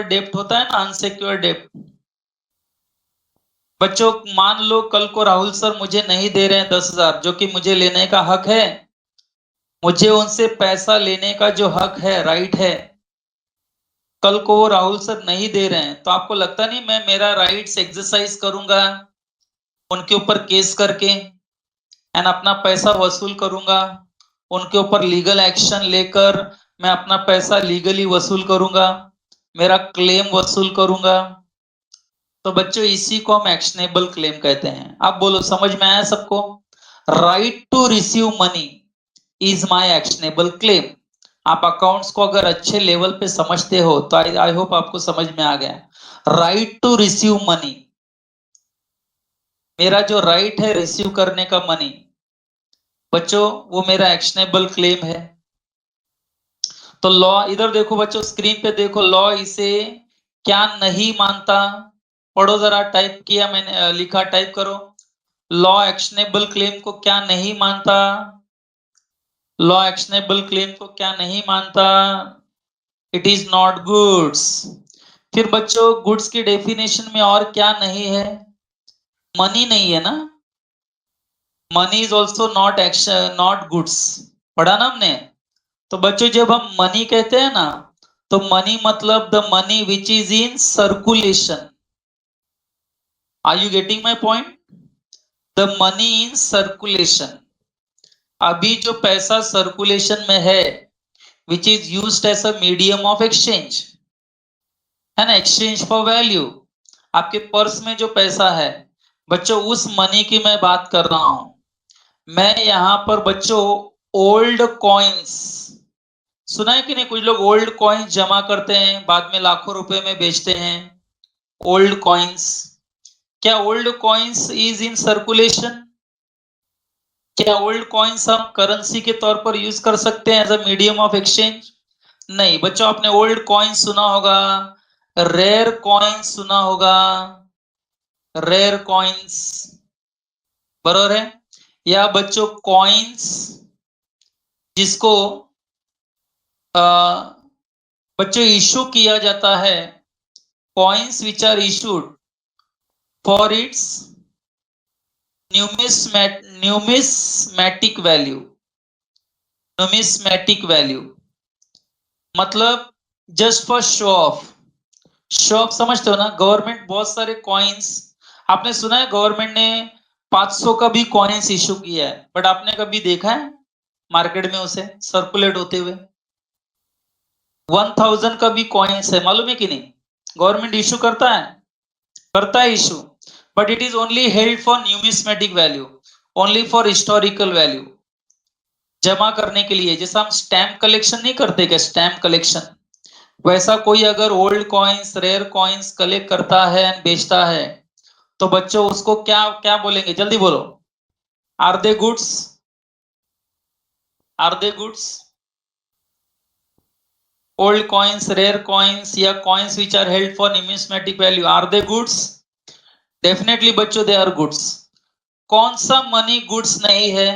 डेप्ट होता है ना, अनसिक्योर्ड डेप्ट। बच्चों मान लो कल को राहुल सर मुझे नहीं दे रहे हैं 10,000, जो कि मुझे लेने का हक है, मुझे उनसे पैसा लेने का जो हक है, राइट है, कल को वो राहुल सर नहीं दे रहे हैं, तो आपको लगता नहीं मैं मेरा राइट्स एक्सरसाइज करूंगा उनके ऊपर केस करके एंड अपना पैसा वसूल करूंगा, उनके ऊपर लीगल एक्शन लेकर मैं अपना पैसा लीगली वसूल करूंगा, मेरा क्लेम वसूल करूंगा। तो बच्चों इसी को हम एक्शनेबल क्लेम कहते हैं। आप बोलो समझ में आया सबको? Right to receive money is my actionable claim. आप अकाउंट्स को अगर अच्छे लेवल पे समझते हो तो आई होप आपको समझ में आ गया। राइट टू रिसीव मनी, मेरा जो राइट है रिसीव करने का मनी, बच्चों वो मेरा एक्शनेबल क्लेम है। तो लॉ इधर देखो बच्चों, स्क्रीन पे देखो, लॉ इसे क्या नहीं मानता। पढ़ो जरा, टाइप किया मैंने, लिखा, टाइप करो। लॉ एक्शनेबल क्लेम को क्या नहीं मानता? लॉ एक्शनेबल क्लेम को क्या नहीं मानता? It is not goods. फिर बच्चों गुड्स की डेफिनेशन में और क्या नहीं है? मनी नहीं है ना, money is also not action, not goods, पढ़ा ना हमने। तो बच्चों जब हम मनी कहते हैं ना, तो मनी मतलब the money which is in circulation. Are you getting my point? The money in circulation, अभी जो पैसा सर्कुलेशन में है, which is used as a medium of exchange, है ना, एक्सचेंज फॉर वैल्यू। आपके पर्स में जो पैसा है बच्चों, उस मनी की मैं बात कर रहा हूं। मैं यहां पर बच्चों ओल्ड कॉइन्स, सुना है कि नहीं? कुछ लोग ओल्ड कॉइन्स जमा करते हैं, बाद में लाखों रुपए में बेचते हैं। ओल्ड कॉइन्स, क्या old coins is in circulation? क्या ओल्ड कॉइन्स हम करेंसी के तौर पर यूज कर सकते हैं as a medium of exchange? नहीं बच्चों, आपने ओल्ड कॉइन सुना होगा, रेयर कॉइन्स सुना होगा, रेयर कॉइन्स, बरोबर है? या बच्चों कॉइन्स जिसको बच्चों इशू किया जाता है, coins which are issued for its numismatic value, numismatic value मतलब just for show off. Show off समझते हो ना? गवर्नमेंट बहुत सारे कॉइन्स, आपने सुना है गवर्नमेंट ने 500 का भी कॉइन्स इशू किया है, बट आपने कभी देखा है मार्केट में उसे सर्कुलेट होते हुए? 1000 का भी कॉइन्स है, मालूम है कि नहीं? गवर्नमेंट इशू करता है issue, but it is only held for numismatic value, only for historical value, जमा करने के लिए। जैसा हम स्टैम्प कलेक्शन नहीं करते क्या, स्टैम्प कलेक्शन, वैसा कोई अगर old coins, rare coins collect करता है एंड बेचता है, तो बच्चों उसको क्या क्या बोलेंगे? जल्दी बोलो। Are they goods? Are they goods? Old coins, rare coins या coins which are held for numismatic value, are they goods? Definitely बच्चों दे आर गुड्स। कौन सा मनी गुड्स नहीं है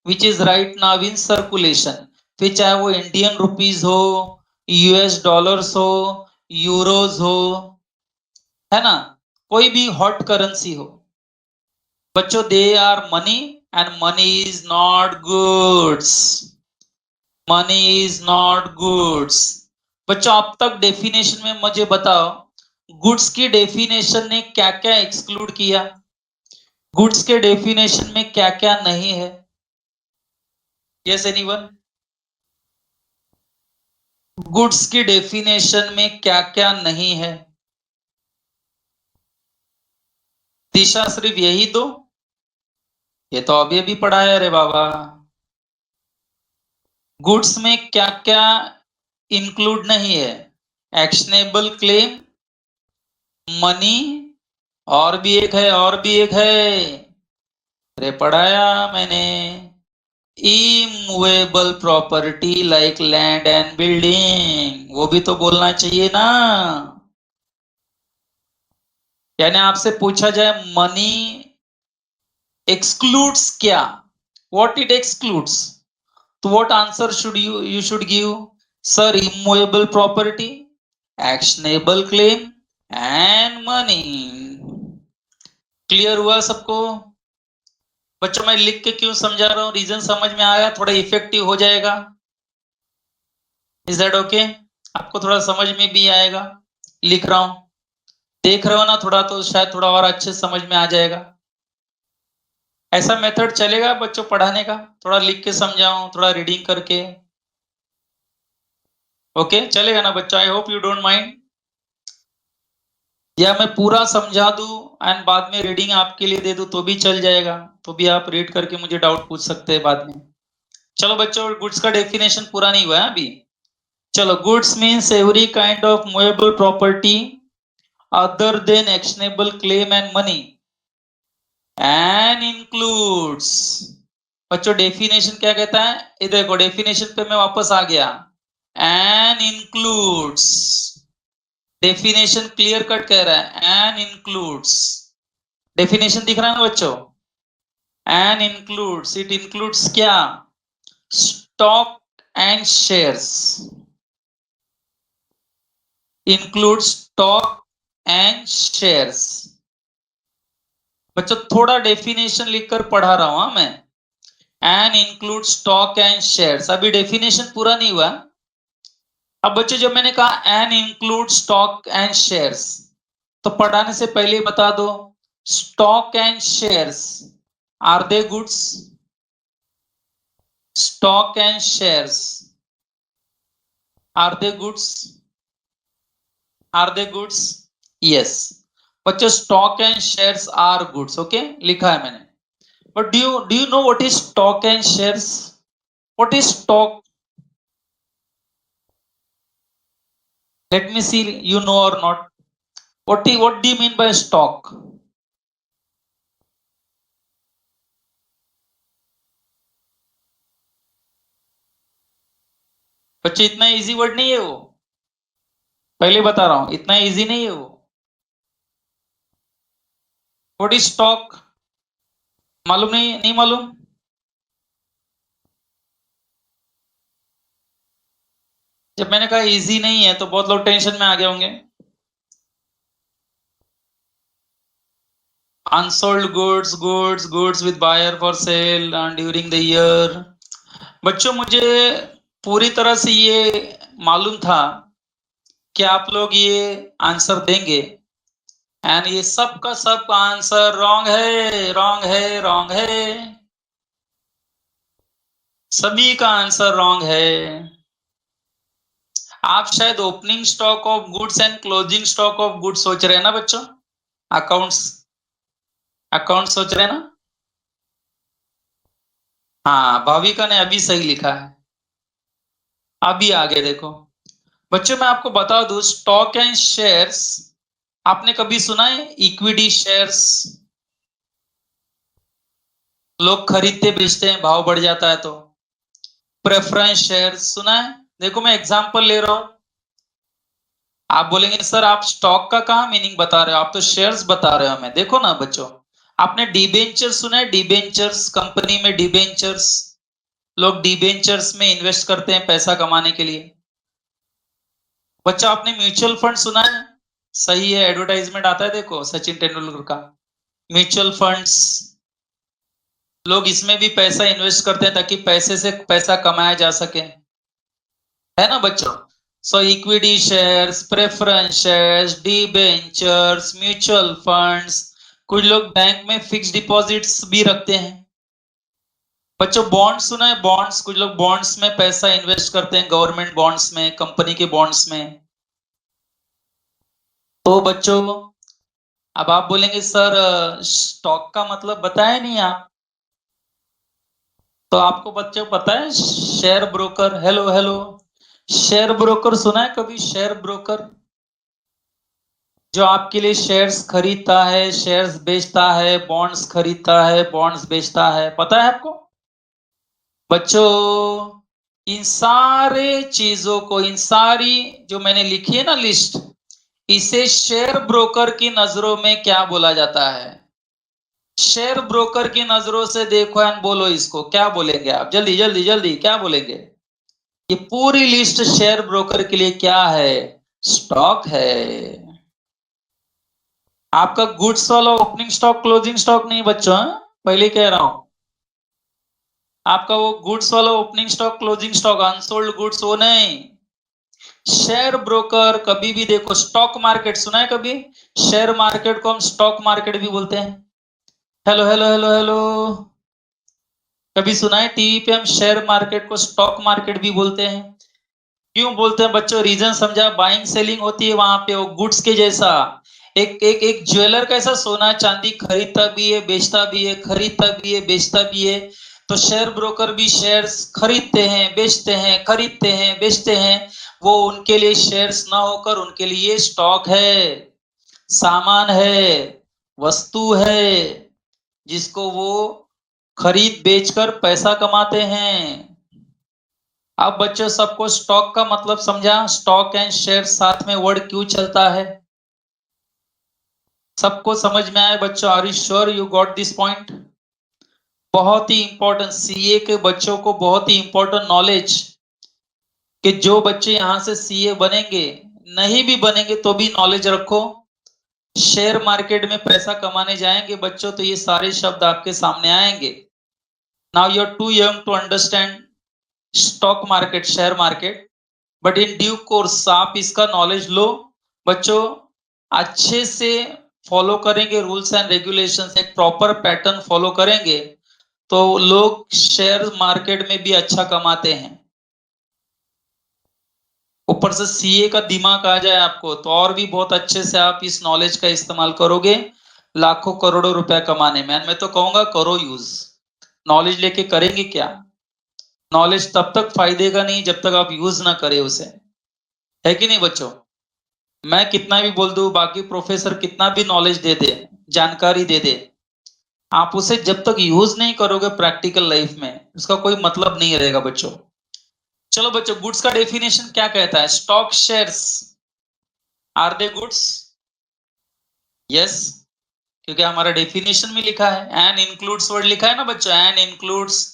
which is right now in circulation? फिर चाहे वो Indian rupees हो, यूएस डॉलर्स हो, यूरोज हो, है ना, कोई भी हॉट करेंसी हो, बच्चों they are money and money is not goods. Money is not goods. बच्चों अब तक डेफिनेशन में मुझे बताओ, गुड्स की डेफिनेशन ने क्या क्या एक्सक्लूड किया? गुड्स के डेफिनेशन में क्या क्या नहीं है? Yes anyone? गुड्स की डेफिनेशन में क्या क्या नहीं है? दिशा सिर्फ यही तो, ये तो अभी अभी पढ़ा है रे बाबा। गुड्स में क्या क्या इंक्लूड नहीं है? एक्शनेबल क्लेम, मनी, और भी एक है, और भी एक है, अरे पढ़ाया मैंने, immovable property like land and building, वो भी तो बोलना चाहिए ना। यानी आपसे पूछा जाए मनी एक्सक्लूड्स क्या, व्हाट इट एक्सक्लूड्स, तो what answer should you should give? Sir immovable property, actionable claim and money. Clear हुआ सबको? बच्चों मैं लिख के क्यों समझा रहा हूं, रीजन समझ में आया, थोड़ा इफेक्टिव हो जाएगा। Is that okay? आपको थोड़ा समझ में भी आएगा, लिख रहा हूं, देख रहे हो ना थोड़ा, तो शायद थोड़ा और अच्छे समझ में आ जाएगा। ऐसा मेथड चलेगा बच्चों पढ़ाने का, थोड़ा लिख के समझाऊं, थोड़ा रीडिंग करके। ओके चलेगा ना बच्चा? I hope you don't mind. या मैं पूरा समझा दूं एंड बाद में रीडिंग आपके लिए दे दूं तो भी चल जाएगा, तो भी आप रीड करके मुझे डाउट पूछ सकते हैं बाद में। चलो बच्चों, गुड्स का डेफिनेशन पूरा नहीं हुआ है अभी। चलो, goods means every kind of movable property other than actionable claim and money and includes. बच्चों डेफिनेशन क्या कहता है, ये देखो डेफिनेशन पे मैं वापस आ गया। And includes, definition clear cut कह रहा है, एंड इंक्लूड्स। डेफिनेशन दिख रहा है ना बच्चों? एंड इंक्लूड्स, इट इंक्लूड्स क्या? Stock and shares, includes stock and shares. बच्चों थोड़ा डेफिनेशन लिखकर पढ़ा रहा हूं मैं। And include stock and shares, अभी डेफिनेशन पूरा नहीं हुआ। अब बच्चों जब मैंने कहा and include stock and shares, तो पढ़ाने से पहले बता दो, stock and shares are they goods? Stock and shares are they goods? Are they goods? Yes बच्चों, stock and shares are goods. Okay लिखा है मैंने। But do you know what is stock and shares? What is stock? Let me see, you know or not. What do you mean by stock? बच्चे इतना easy word नहीं है वो, पहले बता रहा हूं, इतना इजी नहीं है वो। What is stock? मालूम नहीं? नहीं मालूम? जब मैंने कहा इजी नहीं है तो बहुत लोग टेंशन में आ गए होंगे। Unsold goods, goods with buyer for sale during the year. बच्चों मुझे पूरी तरह से ये मालूम था कि आप लोग ये आंसर देंगे, एंड ये सब का सब आंसर रॉन्ग है, रॉन्ग है, रॉन्ग है। सभी का आंसर रॉन्ग है। आप शायद opening stock of goods and closing stock of goods सोच रहे हैं ना बच्चों? अकाउंट्स, अकाउंट सोच रहे हैं ना? हाँ, भाविका ने अभी सही लिखा है। अभी आगे देखो बच्चों, मैं आपको बता दूं, स्टॉक एंड शेयर्स आपने कभी सुना है? इक्विटी शेयर्स लोग खरीदते बेचते हैं, भाव बढ़ जाता है तो। प्रेफरेंस शेयर्स सुना है? देखो मैं एग्जांपल ले रहा हूं, आप बोलेंगे सर आप स्टॉक का कहां मीनिंग बता रहे हो, आप तो शेयर्स बता रहे हो हमें। देखो ना बच्चों, आपने डिबेंचर सुना है? डिबेंचर्स, कंपनी में डिबेंचर्स, लोग डिबेंचर्स में इन्वेस्ट करते हैं पैसा कमाने के लिए। बच्चा आपने म्यूचुअल फंड सुना है? सही है, एडवर्टाइजमेंट आता है देखो सचिन तेंदुलकर का। म्यूचुअल फंड्स, लोग इसमें भी पैसा इन्वेस्ट करते हैं ताकि पैसे से पैसा कमाया जा सके, है ना बच्चों? So equity shares, preference shares, debentures, mutual funds, कुछ लोग बैंक में फिक्स डिपॉजिट्स भी रखते हैं। बच्चों बॉन्ड्स सुना है? बॉन्ड्स, कुछ लोग बॉन्ड्स में पैसा इन्वेस्ट करते हैं, गवर्नमेंट बॉन्ड्स में, कंपनी के बॉन्ड्स में। तो बच्चों अब आप बोलेंगे सर स्टॉक का मतलब बताया नहीं आप। तो आपको बच्चों पता है share broker, hello hello, share broker सुना है कभी? शेयर ब्रोकर जो आपके लिए शेयर्स खरीदता है, शेयर्स बेचता है, बॉन्ड्स खरीदता है, बॉन्ड्स बेचता है, पता है आपको? बच्चों इन सारे चीजों को, इन सारी जो मैंने लिखी है ना लिस्ट, इसे शेयर ब्रोकर की नजरों में क्या बोला जाता है? शेयर ब्रोकर की नजरों से देखो एंड बोलो इसको, क्या बोलेंगे आप? जल्दी जल्दी जल्दी क्या बोलेंगे? ये पूरी लिस्ट शेयर ब्रोकर के लिए क्या है? स्टॉक है। आपका गुड्स वाला ओपनिंग स्टॉक क्लोजिंग स्टॉक नहीं बच्चों, पहले कह रहा हूं। आपका वो गुड्स वाला opening stock closing stock unsold goods वो नहीं। शेयर ब्रोकर कभी भी देखो, स्टॉक मार्केट सुना है कभी? शेयर मार्केट को हम स्टॉक मार्केट भी बोलते हैं। हेलो हेलो हेलो हेलो, कभी सुना है टीवी पे हम शेयर मार्केट को स्टॉक मार्केट भी बोलते हैं? क्यों बोलते हैं बच्चों? रीजन समझा? बाइंग सेलिंग होती है वहां पे, वो गुड्स के जैसा। एक ज्वेलर कैसा सोना चांदी खरीदता भी है बेचता भी है, खरीदता भी है बेचता भी है। तो शेयर ब्रोकर भी शेयर्स खरीदते हैं बेचते हैं, खरीदते हैं बेचते हैं। वो उनके लिए शेयर्स ना होकर उनके लिए स्टॉक है, सामान है, वस्तु है, जिसको वो खरीद बेचकर पैसा कमाते हैं। अब बच्चों सबको स्टॉक का मतलब समझा? स्टॉक एंड शेयर साथ में वर्ड क्यों चलता है? सबको समझ में आया बच्चों? Are you sure you got this point? बहुत ही इंपॉर्टेंट, सीए के बच्चों को बहुत ही इंपॉर्टेंट नॉलेज, कि जो बच्चे यहां से सीए बनेंगे, नहीं भी बनेंगे तो भी नॉलेज रखो। शेयर मार्केट में पैसा कमाने जाएंगे बच्चों तो ये सारे शब्द आपके सामने आएंगे। Now you are too young to understand stock market, share market, but in due course आप इसका नॉलेज लो बच्चों। अच्छे से फॉलो करेंगे रूल्स एंड रेगुलेशंस, एक प्रॉपर पैटर्न फॉलो करेंगे तो लोग शेयर मार्केट में भी अच्छा कमाते हैं। ऊपर से सीए का दिमाग आ जाए आपको तो और भी बहुत अच्छे से आप इस नॉलेज का इस्तेमाल करोगे लाखों करोड़ों रुपया कमाने में। मैं तो कहूंगा करो यूज। नॉलेज लेके करेंगे क्या? नॉलेज तब तक फायदे का नहीं जब तक आप यूज ना करें उसे, है कि नहीं बच्चों? मैं कितना भी बोल दूं, बाकी प्रोफेसर कितना भी नॉलेज दे दे, जानकारी दे दे, आप उसे जब तक यूज नहीं करोगे प्रैक्टिकल लाइफ में उसका कोई मतलब नहीं रहेगा बच्चों। चलो बच्चों, गुड्स का डेफिनेशन क्या कहता है? Stock shares are they goods? Yes, क्योंकि हमारा डेफिनेशन में लिखा है एंड इंक्लूड्स वर्ड लिखा है ना बच्चों, and includes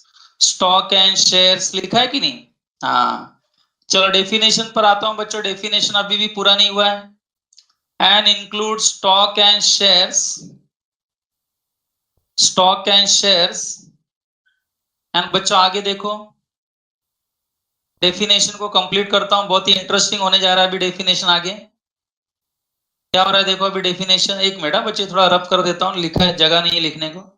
stock and shares लिखा है कि नहीं? हाँ। चलो डेफिनेशन पर आता हूं बच्चों, डेफिनेशन अभी भी पूरा नहीं हुआ है। And include stock and shares, stock and shares and बच्चों आगे देखो, डेफिनेशन को कंप्लीट करता हूं, बहुत ही इंटरेस्टिंग होने जा रहा है अभी डेफिनेशन आगे। क्या हो रहा है देखो अभी डेफिनेशन, एक मिनट बच्चे थोड़ा रफ कर देता हूं, लिखा है जगह नहीं है लिखने को।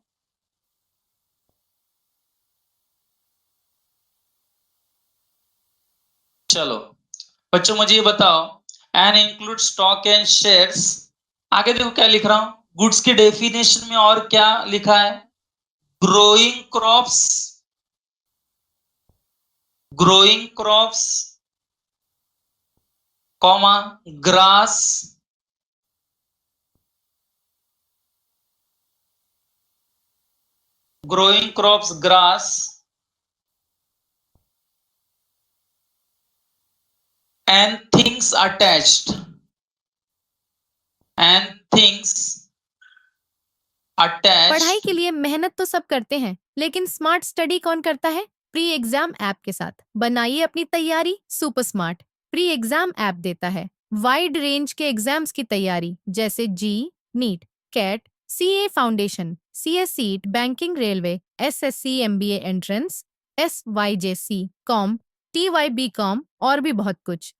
चलो बच्चों मुझे ये बताओ, and include stock and shares, आगे देखो क्या लिख रहा हूं, गुड्स के डेफिनेशन में और क्या लिखा है? Growing crops, growing crops comma grass, growing crops grass and things attached, and things पढ़ाई attached। के लिए मेहनत तो सब करते हैं, लेकिन स्मार्ट स्टडी कौन करता है? प्री एग्जाम ऐप के साथ बनाइए अपनी तैयारी super smart. Pre exam app देता है वाइड रेंज के एग्जाम्स की तैयारी, जैसे JEE, NEET, CAT, CA foundation, CS CET, banking, railway, SSC, MBA entrance, SYJC, com, TYB com और भी बहुत कुछ।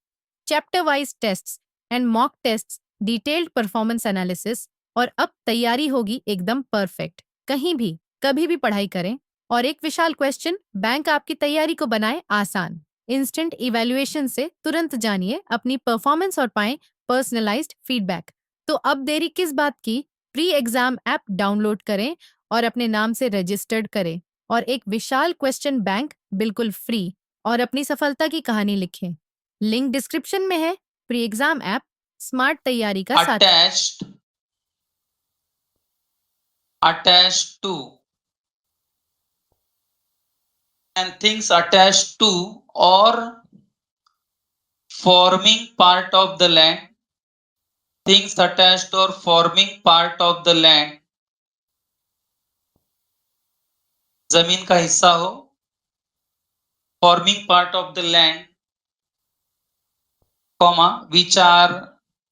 Chapter wise tests and mock tests, detailed performance analysis, और अब तैयारी होगी एकदम परफेक्ट। कहीं भी कभी भी पढ़ाई करें। और एक विशाल क्वेश्चन बैंक आपकी तैयारी को बनाए आसान। इंस्टेंट इवैल्यूएशन से तुरंत जानिए अपनी परफॉर्मेंस और पाएं पर्सनलाइज्ड फीडबैक। तो अब देरी किस बात की? प्री एग्जाम ऐप डाउनलोड करें और अपने नाम से रजिस्टर्ड करें और एक विशाल क्वेश्चन बैंक बिल्कुल फ्री और अपनी सफलता की कहानी लिखें। लिंक डिस्क्रिप्शन में है। प्री एग्जाम ऐप स्मार्ट तैयारी का साथ। attached, attached to, and things attached to or forming part of the land, things attached or forming part of the land, जमीन का हिस्सा हो, forming part of the land, comma which are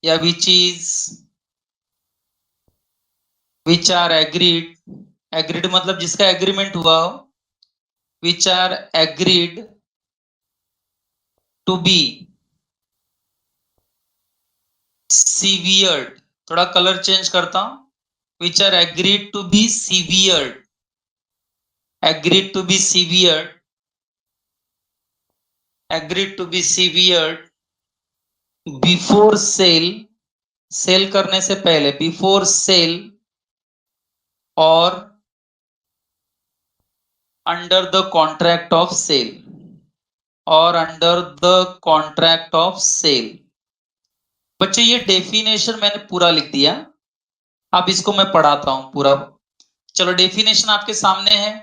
या which is, which are agreed, agreed मतलब जिसका agreement हुआ हो, which are agreed to be severed, थोड़ा कलर चेंज करता हूं, which are agreed to be severed, agreed to be severed, agreed to be severed before sale, sale करने से पहले, बिफोर सेल और under the contract of sale, और under the contract of sale. बच्चों ये definition मैंने पूरा लिख दिया, अब इसको मैं पढ़ाता हूं पूरा। चलो डेफिनेशन आपके सामने है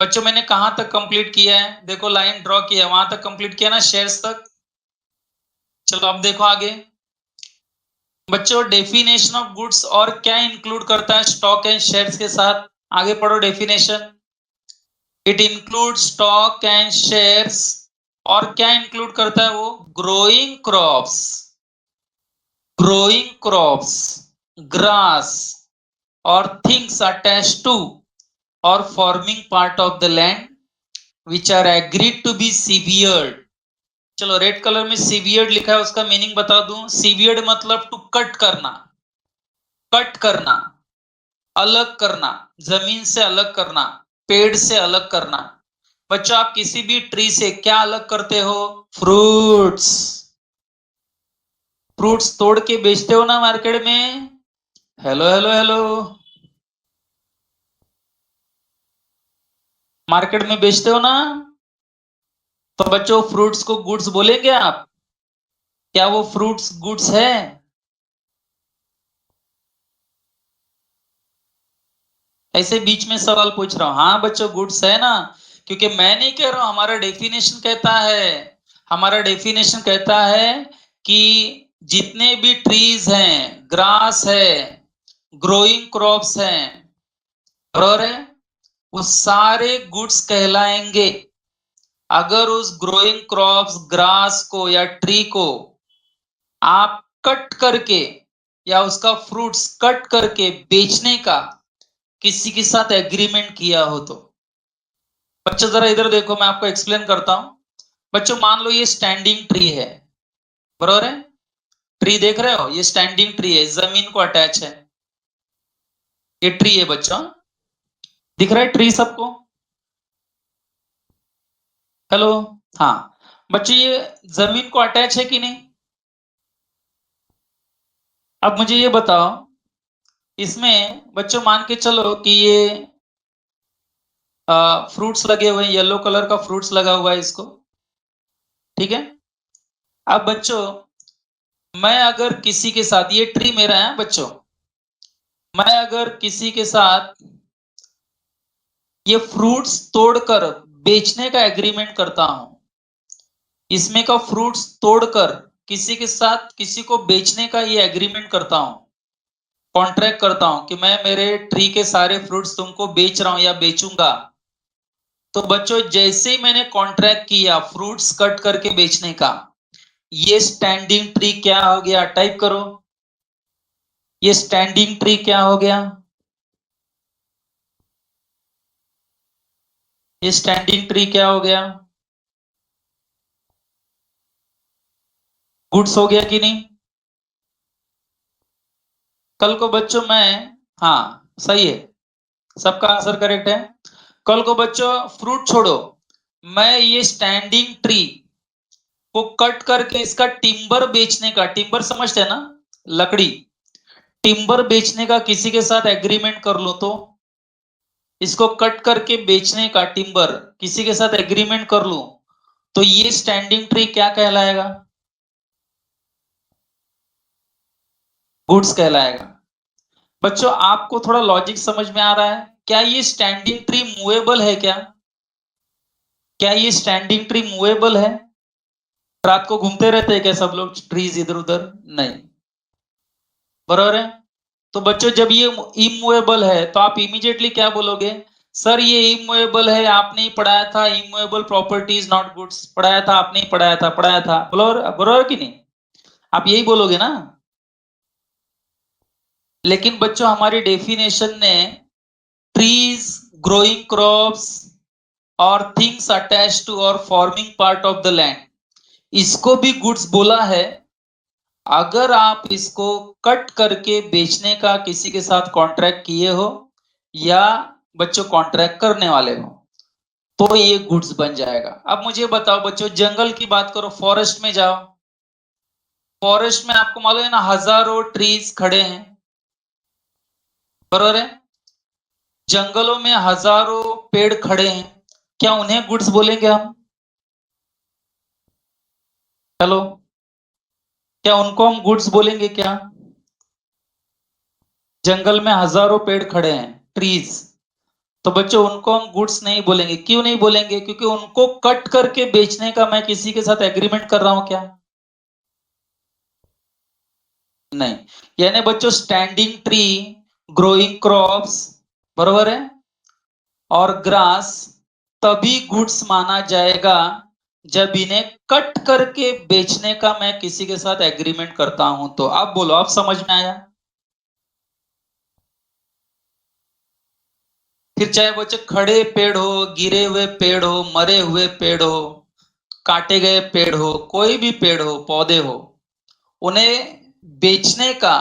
बच्चों, मैंने कहां तक कंप्लीट किया है, देखो लाइन ड्रॉ किया है, वहां तक कंप्लीट किया ना, शेयर्स तक। चलो अब देखो आगे बच्चों, डेफिनेशन ऑफ गुड्स और क्या इंक्लूड करता है स्टॉक एंड शेयर्स के साथ, आगे पढ़ो definition. It include stock and shares, और क्या इंक्लूड करता है वो, growing crops, growing crops, grass और थिंग्स अटैच्ड टू और forming part of the land which are agreed to be severed. चलो रेड कलर में सीवियर्ड लिखा है, उसका मीनिंग बता दूं। सीवियर्ड मतलब टू कट करना, कट करना, अलग करना, जमीन से अलग करना, पेड़ से अलग करना। बच्चों आप किसी भी ट्री से क्या अलग करते हो, फ्रूट्स, फ्रूट्स तोड़ के बेचते हो ना मार्केट में। हेलो हेलो हेलो, मार्केट में बेचते हो ना, तो बच्चों फ्रूट्स को गुड्स बोलेंगे आप, क्या वो फ्रूट्स गुड्स है। ऐसे बीच में सवाल पूछ रहा हूं, हाँ बच्चों गुड्स है ना, क्योंकि मैं नहीं कह रहा हूं, हमारा डेफिनेशन कहता है, हमारा डेफिनेशन कहता है कि जितने भी ट्रीज हैं, ग्रास है, ग्रोइंग क्रॉप्स हैं, और है वो सारे गुड्स कहलाएंगे अगर उस ग्रोइंग क्रॉप्स, ग्रास को या ट्री को आप कट करके या उसका फ्रूट्स कट करके बेचने का किसी के साथ एग्रीमेंट किया हो तो। बच्चों जरा इधर देखो, मैं आपको एक्सप्लेन करता हूं। बच्चों मान लो ये स्टैंडिंग ट्री है, बरोबर है, ट्री देख रहे हो, ये स्टैंडिंग ट्री है, जमीन को अटैच है, ये ट्री है बच्चों, दिख रहा है ट्री सबको, हेलो, हाँ बच्चों ये जमीन को अटैच है कि नहीं। अब मुझे ये बताओ, इसमें बच्चों मान के चलो कि ये फ्रूट्स लगे हुए हैं, येलो कलर का फ्रूट्स लगा हुआ है इसको, ठीक है। अब बच्चों मैं अगर किसी के साथ, ये ट्री मेरा है बच्चों, मैं अगर किसी के साथ ये फ्रूट्स तोड़कर बेचने का एग्रीमेंट करता हूं, इसमें का फ्रूट्स तोड़कर किसी के साथ किसी को बेचने का ये एग्रीमेंट करता हूं, कॉन्ट्रैक्ट करता हूं कि मैं मेरे ट्री के सारे फ्रूट्स तुमको बेच रहा हूं या बेचूंगा, तो बच्चों जैसे ही मैंने कॉन्ट्रैक्ट किया फ्रूट्स कट करके बेचने का, ये स्टैंडिंग ट्री क्या हो गया, टाइप करो, ये स्टैंडिंग ट्री क्या हो गया, ये स्टैंडिंग ट्री क्या हो गया, गुड्स हो गया कि नहीं। कल को बच्चों मैं, हाँ सही है, सबका आंसर करेक्ट है। कल को बच्चों फ्रूट छोड़ो, मैं ये स्टैंडिंग ट्री को कट करके इसका टिम्बर बेचने का, टिम्बर समझते हैं ना, लकड़ी, टिम्बर बेचने का किसी के साथ एग्रीमेंट कर लो, तो इसको कट करके बेचने का टिम्बर किसी के साथ एग्रीमेंट कर लूं, तो ये स्टैंडिंग ट्री क्या कहलाएगा, गुड्स कहलाएगा। बच्चों आपको थोड़ा लॉजिक समझ में आ रहा है, क्या ये स्टैंडिंग ट्री मूवेबल है क्या, क्या ये स्टैंडिंग ट्री मूवेबल है, रात को घूमते रहते हैं क्या सब लोग ट्रीज इधर उधर, नहीं, बराबर है। तो बच्चों जब ये इमूवेबल है तो आप इमीडिएटली क्या बोलोगे, सर ये इमूवेबल है, आपने ही पढ़ाया था, immovable property is not goods, पढ़ाया था आपने ही, पढ़ाया था, पढ़ाया था, बोलो बराबर कि नहीं। आप यही बोलोगे ना। लेकिन बच्चों हमारी डेफिनेशन ने ट्रीज, ग्रोइंग क्रॉप्स और थिंग्स अटैच टू और forming part of the land, इसको भी गुड्स बोला है। अगर आप इसको कट करके बेचने का किसी के साथ कॉन्ट्रैक्ट किए हो या बच्चों कॉन्ट्रैक्ट करने वाले हो तो ये गुड्स बन जाएगा। अब मुझे बताओ बच्चों, जंगल की बात करो, फॉरेस्ट में जाओ, फॉरेस्ट में आपको मालूम है ना हजारों ट्रीज खड़े हैं, बरोबर है। जंगलों में हजारों पेड़ खड़े हैं, क्या उन्हें गुड्स बोलेंगे हम? हेलो, क्या उनको हम गुड्स बोलेंगे क्या? जंगल में हजारों पेड़ खड़े हैं, ट्रीज, तो बच्चों उनको हम गुड्स नहीं बोलेंगे। क्यों नहीं बोलेंगे? क्योंकि उनको कट करके बेचने का मैं किसी के साथ एग्रीमेंट कर रहा हूं क्या? नहीं। यानी बच्चों स्टैंडिंग ट्री, ग्रोइंग क्रॉप्स, बरोबर है, और ग्रास तभी गुड्स माना जाएगा जब इन्हें कट करके बेचने का मैं किसी के साथ एग्रीमेंट करता हूं। तो आप बोलो, आप समझ में आया? फिर चाहे बच्चे खड़े पेड़ हो, गिरे हुए पेड़ हो, मरे हुए पेड़ हो, काटे गए पेड़ हो, कोई भी पेड़ हो, पौधे हो, उन्हें बेचने का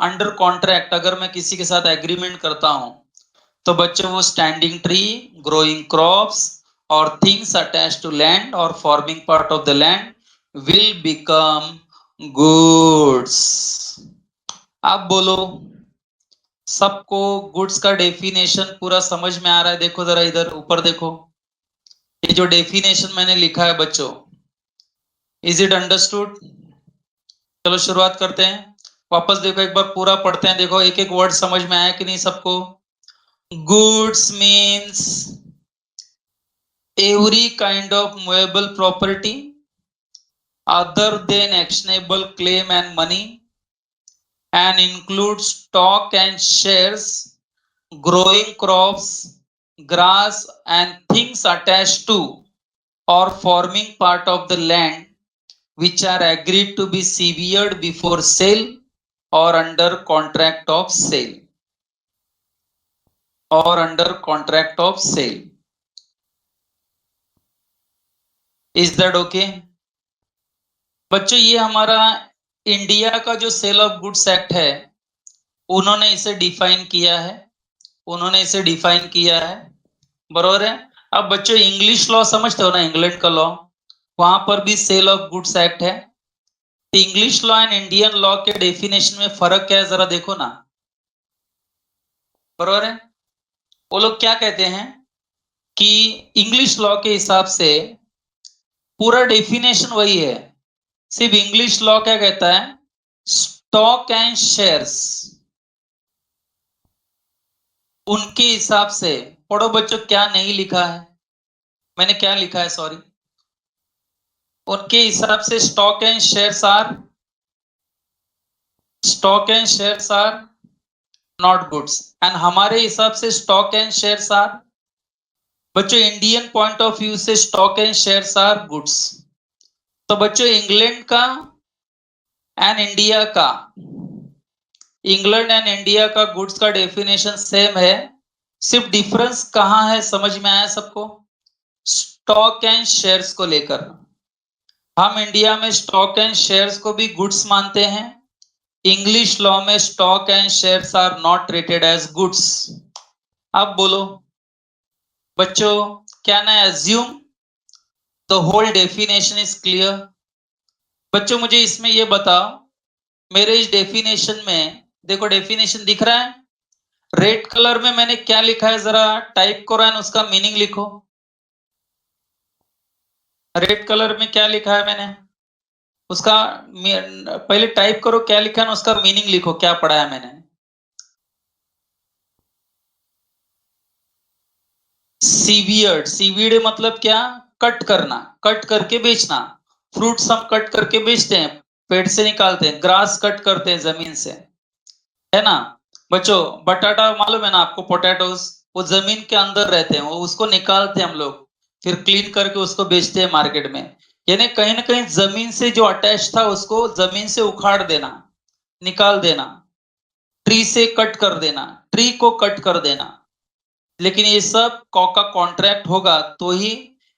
अंडर कॉन्ट्रैक्ट अगर मैं किसी के साथ एग्रीमेंट करता हूं तो बच्चों वो स्टैंडिंग ट्री, ग्रोइंग क्रॉप्स और थिंग्स अटैच टू लैंड और forming part of the land will become goods. आप बोलो, सबको गुड्स का डेफिनेशन पूरा समझ में आ रहा है? देखो जरा इधर ऊपर देखो, ये जो डेफिनेशन मैंने लिखा है बच्चों, इज इट अंडरस्टूड? चलो शुरुआत करते हैं। वापस देखो एक बार पूरा पढ़ते हैं, देखो एक एक वर्ड समझ में आया कि नहीं सबको? Goods means every kind of movable property other than actionable claim and money, and includes stock and shares, growing crops, grass and things attached to or forming part of the land which are agreed to be severed before sale or under contract of sale, or under contract of sale. Is that okay? बच्चों ये हमारा India का जो cell of goods act है उन्होंने इसे define किया है, उन्होंने इसे डिफाइन किया है, बरोबर है। अब बच्चों इंग्लिश लॉ समझते हो ना, इंग्लैंड का लॉ, वहां पर भी सेल ऑफ गुड्स एक्ट है। English law and Indian law के डेफिनेशन में फर्क क्या है जरा देखो ना, बरोबर है। वो लोग क्या कहते हैं कि इंग्लिश लॉ के हिसाब से पूरा डेफिनेशन वही है, सिर्फ इंग्लिश लॉ क्या कहता है, स्टॉक एंड शेयर्स, उनके हिसाब से पढ़ो बच्चों क्या नहीं लिखा है, मैंने क्या लिखा है सॉरी, उनके हिसाब से stock and shares are not goods, and हमारे हिसाब से स्टॉक एंड शेयर्स आर, बच्चों इंडियन पॉइंट ऑफ व्यू से stock and shares are goods. तो बच्चों इंग्लैंड का एंड इंडिया का, इंग्लैंड एंड इंडिया का गुड्स का डेफिनेशन सेम है, सिर्फ डिफरेंस कहां है समझ में आया सबको? स्टॉक एंड शेयर्स को लेकर हम इंडिया में स्टॉक एंड शेयर्स को भी गुड्स मानते हैं, इंग्लिश लॉ में stock and shares are not treated as goods. अब बोलो बच्चों, क्या ना assume the whole definition is clear? बच्चों मुझे इसमें ये बताओ, मेरे इस डेफिनेशन में देखो, डेफिनेशन दिख रहा है, रेड कलर में मैंने क्या लिखा है जरा टाइप करो एंड उसका मीनिंग लिखो। रेड कलर में क्या लिखा है मैंने, उसका पहले टाइप करो क्या लिखा है ना, उसका मीनिंग लिखो, क्या पढ़ा है मैंने। सीवियर्ड, सीवीड मतलब क्या, कट करना, कट करके बेचना। फ्रूट्स हम कट करके बेचते हैं, पेड़ से निकालते हैं, ग्रास कट करते हैं जमीन से, है ना। बच्चों बटाटा मालूम है ना आपको, पोटैटोस, वो जमीन के अंदर रहते हैं, वो उसको निकालते हैं हम लोग, फिर क्लीन करके उसको बेचते हैं मार्केट में। यानी कहीं ना कहीं जमीन से जो अटैच था उसको जमीन से उखाड़ देना, निकाल देना, ट्री से कट कर देना, ट्री को कट कर देना। लेकिन ये सब का कॉन्ट्रैक्ट होगा तो ही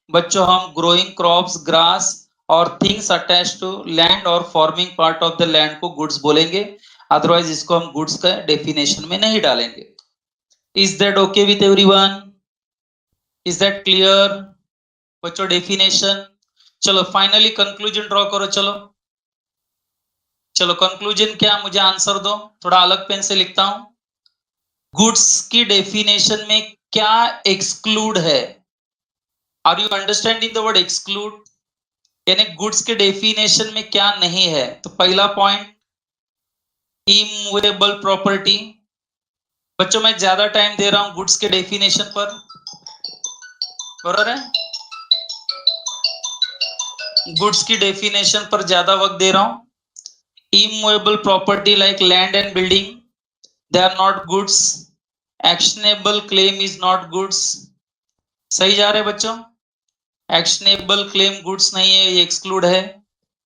बच्चों हम ग्रोइंग क्रॉप्स, ग्रास और थिंग्स अटैच टू लैंड और forming part of the land को गुड्स बोलेंगे। अदरवाइज इसको हम गुड्स का डेफिनेशन में नहीं डालेंगे। Is that okay with everyone? Is that clear बच्चों? डेफिनेशन। चलो फाइनली कंक्लूजन ड्रॉ करो। चलो चलो कंक्लूजन क्या, मुझे आंसर दो। थोड़ा अलग पेन से लिखता हूं। गुड्स की डेफिनेशन में क्या एक्सक्लूड है? Are you understanding the word exclude? यानी गुड्स के डेफिनेशन में क्या नहीं है? तो पहला पॉइंट इमूवेबल प्रॉपर्टी। बच्चों मैं ज्यादा टाइम दे रहा हूं गुड्स के डेफिनेशन पर, बराबर है? गुड्स की डेफिनेशन पर ज्यादा वक्त दे रहा हूं। Immovable property like land and building, they are not goods. Actionable claim is not goods. सही जा रहे बच्चों? एक्शनेबल क्लेम गुड्स नहीं है, ये एक्सक्लूड है।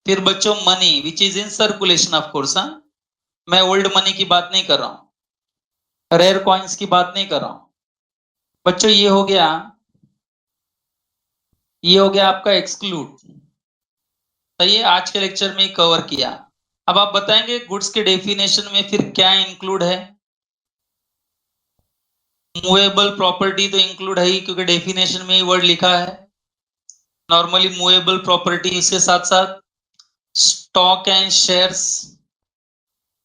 फिर बच्चों money which is in circulation, of course. मैं ओल्ड मनी की बात नहीं कर रहा हूं, रेयर कॉइन्स की बात नहीं कर रहा हूं बच्चों। ये हो गया आपका एक्सक्लूड। सही है, आज के लेक्चर में ही कवर किया। अब आप बताएंगे गुड्स के डेफिनेशन में फिर क्या इंक्लूड है? मूवेबल प्रॉपर्टी तो इंक्लूड है ही, क्योंकि डेफिनेशन में ही वर्ड लिखा है। नॉर्मली मूवेबल प्रॉपर्टी, इसके साथ साथ स्टॉक एंड शेयर्स।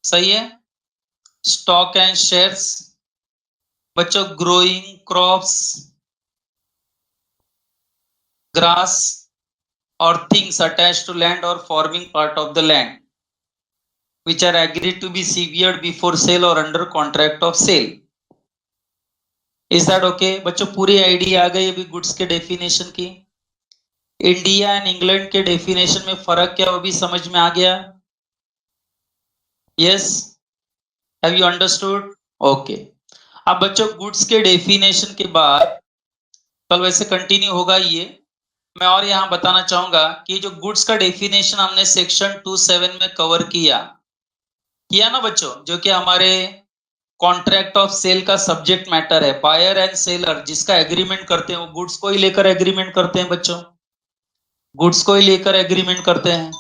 सही है, स्टॉक एंड शेयर्स। बच्चों ग्रोइंग क्रॉप्स, ग्रास और थिंग्स अटैच्ड टू लैंड और forming part of the land which are agreed to be severed before sale or under contract of sale. Is that okay? बच्चों पूरी idea आ गई अभी goods के definition की। India and England के definition में फर्क क्या वो भी समझ में आ गया? Yes, have you understood? Okay. अब बच्चों गुड्स के डेफिनेशन के बाद कल वैसे कंटिन्यू होगा ये। मैं और यहां बताना चाहूंगा कि जो गुड्स का डेफिनेशन हमने सेक्शन 27 में कवर किया ना बच्चों, जो कि हमारे कॉन्ट्रैक्ट ऑफ सेल का सब्जेक्ट मैटर है। बायर एंड सेलर जिसका एग्रीमेंट करते हैं वो गुड्स को ही लेकर एग्रीमेंट करते हैं बच्चों, गुड्स को ही लेकर एग्रीमेंट करते हैं,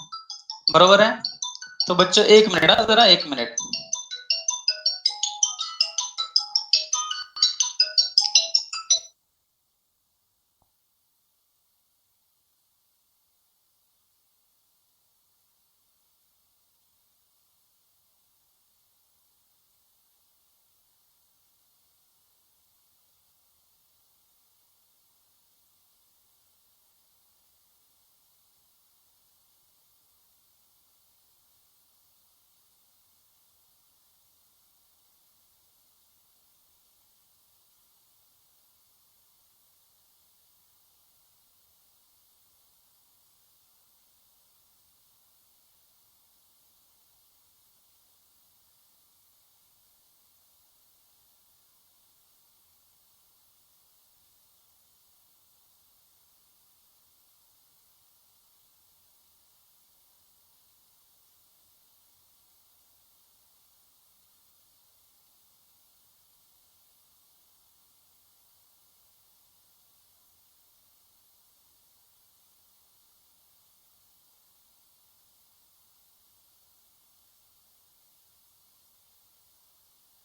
बरोबर है? तो बच्चों एक मिनट, जरा एक मिनट।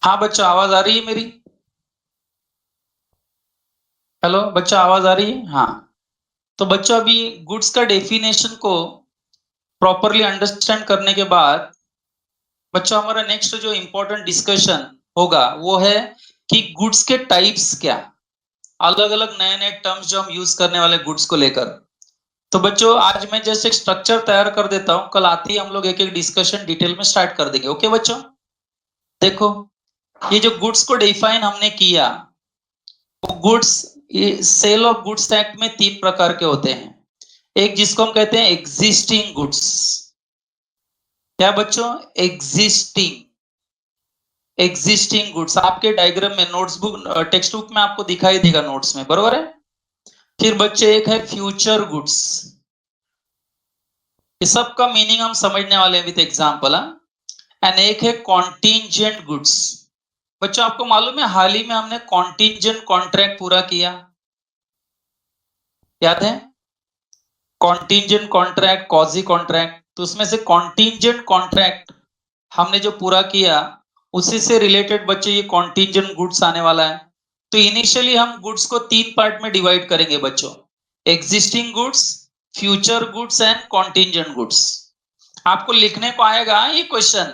हाँ बच्चों आवाज आ रही है मेरी? हेलो बच्चों आवाज आ रही है? हाँ। तो बच्चों अभी गुड्स का डेफिनेशन को प्रॉपरली अंडरस्टैंड करने के बाद बच्चों हमारा नेक्स्ट जो इंपॉर्टेंट डिस्कशन होगा वो है कि गुड्स के टाइप्स क्या, अलग अलग नए नए टर्म्स जो हम यूज करने वाले गुड्स को लेकर। तो बच्चों आज मैं जैसे एक स्ट्रक्चर तैयार कर देता हूं, कल आते ही हम लोग एक एक डिस्कशन डिटेल में स्टार्ट कर देंगे। ओके बच्चों? देखो ये जो गुड्स को डिफाइन हमने किया, वो goods, sale of goods act में 3 प्रकार के होते हैं। एक जिसको हम कहते हैं एग्जिस्टिंग गुड्स। क्या बच्चों? एग्जिस्टिंग गुड्स आपके डायग्राम में नोट्सबुक टेक्स्ट बुक में आपको दिखाई देगा, नोट्स में, बरोबर है? फिर बच्चे एक है फ्यूचर गुड्स। ये सब का मीनिंग हम समझने वाले हैं विद एग्जांपल। एंड एक है कॉन्टिंजेंट गुड्स। बच्चों आपको मालूम है हाल ही में हमने कॉन्टिंजेंट कॉन्ट्रैक्ट पूरा किया, याद है? Contingent contract, quasi contract. तो उसमें से कॉन्टिंजेंट कॉन्ट्रैक्ट हमने जो पूरा किया उसी से रिलेटेड बच्चों ये कॉन्टिंजेंट गुड्स आने वाला है। तो इनिशियली हम गुड्स को 3 पार्ट में डिवाइड करेंगे बच्चों, existing goods, future goods and contingent goods. आपको लिखने को आएगा ये question,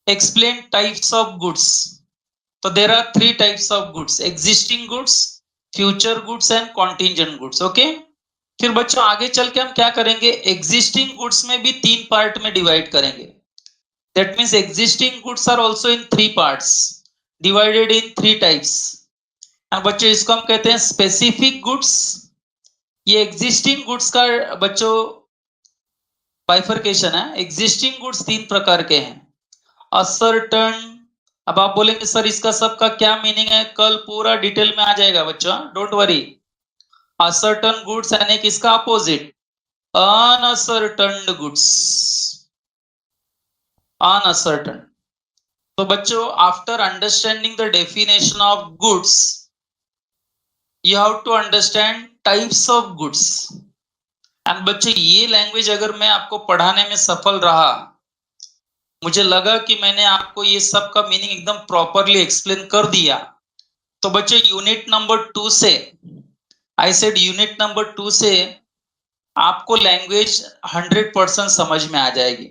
explain types of goods. तो there are 3 types of goods, existing goods, future goods and contingent goods. Okay, फिर बच्चों आगे चल के हम क्या करेंगे, एग्जिस्टिंग गुड्स में भी 3 पार्ट में डिवाइड करेंगे। That means existing goods are also in 3 parts, divided in 3 types. और बच्चों इसको हम कहते हैं स्पेसिफिक गुड्स। ये एग्जिस्टिंग गुड्स का बच्चों बाइफरकेशन है। एग्जिस्टिंग गुड्स 3 प्रकार के हैं, असर्टन। अब आप बोलेंगे सर इसका सबका क्या मीनिंग है, कल पूरा डिटेल में आ जाएगा बच्चों, डोंट वरी। असर्टन गुड्स यानी कि इसका अपोजिट अनअसर्टन गुड्स, अनअसर्टन। तो बच्चों after understanding the definition of goods you have to understand types of goods. And बच्चों ये लैंग्वेज अगर मैं आपको पढ़ाने में सफल रहा, मुझे लगा कि मैंने आपको ये सब का मीनिंग एकदम प्रॉपरली एक्सप्लेन कर दिया, तो बच्चों यूनिट नंबर 2 से, आई सेड यूनिट नंबर 2 से आपको लैंग्वेज 100% समझ में आ जाएगी।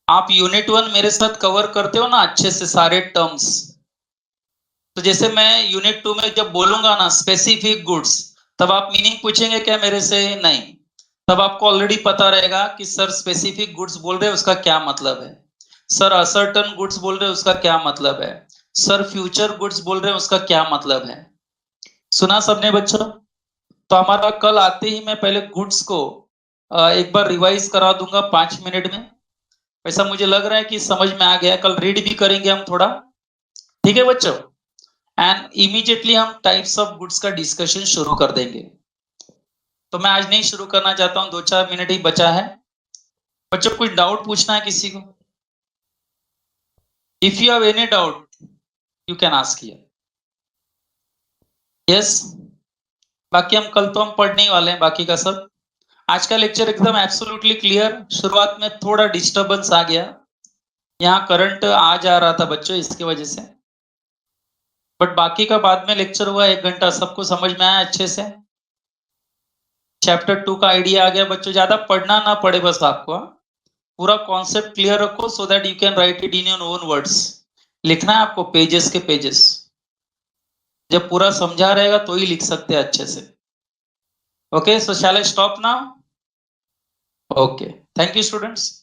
आप यूनिट 1 मेरे साथ कवर करते हो ना अच्छे से सारे टर्म्स, तो जैसे मैं यूनिट 2 में जब बोलूंगा ना स्पेसिफिक गुड्स, तब आप मीनिंग पूछेंगे क्या मेरे से? नहीं, तब आपको ऑलरेडी पता रहेगा कि सर स्पेसिफिक गुड्स बोल रहे हैं उसका क्या मतलब है, सर असर्टन गुड्स बोल रहे हैं उसका क्या मतलब है, सर फ्यूचर गुड्स बोल रहे हैं उसका क्या मतलब है। सुना सबने बच्चों? तो हमारा कल आते ही मैं पहले गुड्स को एक बार रिवाइज करा दूंगा 5 मिनट में। वैसा मुझे लग रहा है कि समझ में आ गया, कल रीड भी करेंगे हम थोड़ा, ठीक है बच्चों? एंड इमीडिएटली हम टाइप्स ऑफ गुड्स का डिस्कशन शुरू कर देंगे। तो मैं आज नहीं शुरू करना चाहता हूं, 2-4 मिनट ही बचा है। बच्चों कुछ डाउट पूछना है किसी को? If you have any doubt you can ask here. Yes, बाकी हम कल तो हम पढ़ने ही वाले हैं बाकी का सब। आज का लेक्चर एकदम एब्सोल्युटली क्लियर। शुरुआत में थोड़ा डिस्टरबेंस आ गया, यहाँ करंट आ जा रहा था बच्चों, इसकी वजह से, बट बाकी का बाद में लेक्चर हुआ 1 घंटा, सबको समझ में आया अच्छे से। चैप्टर 2 का आइडिया आ गया बच्चों, ज्यादा पढ़ना ना पड़े बस आपको, पूरा कॉन्सेप्ट क्लियर रखो so that you can write it in your own words. लिखना है आपको पेजेस के पेजेस, जब पूरा समझा रहेगा तो ही लिख सकते हैं अच्छे से। Okay, so shall I stop now? Okay, thank you students.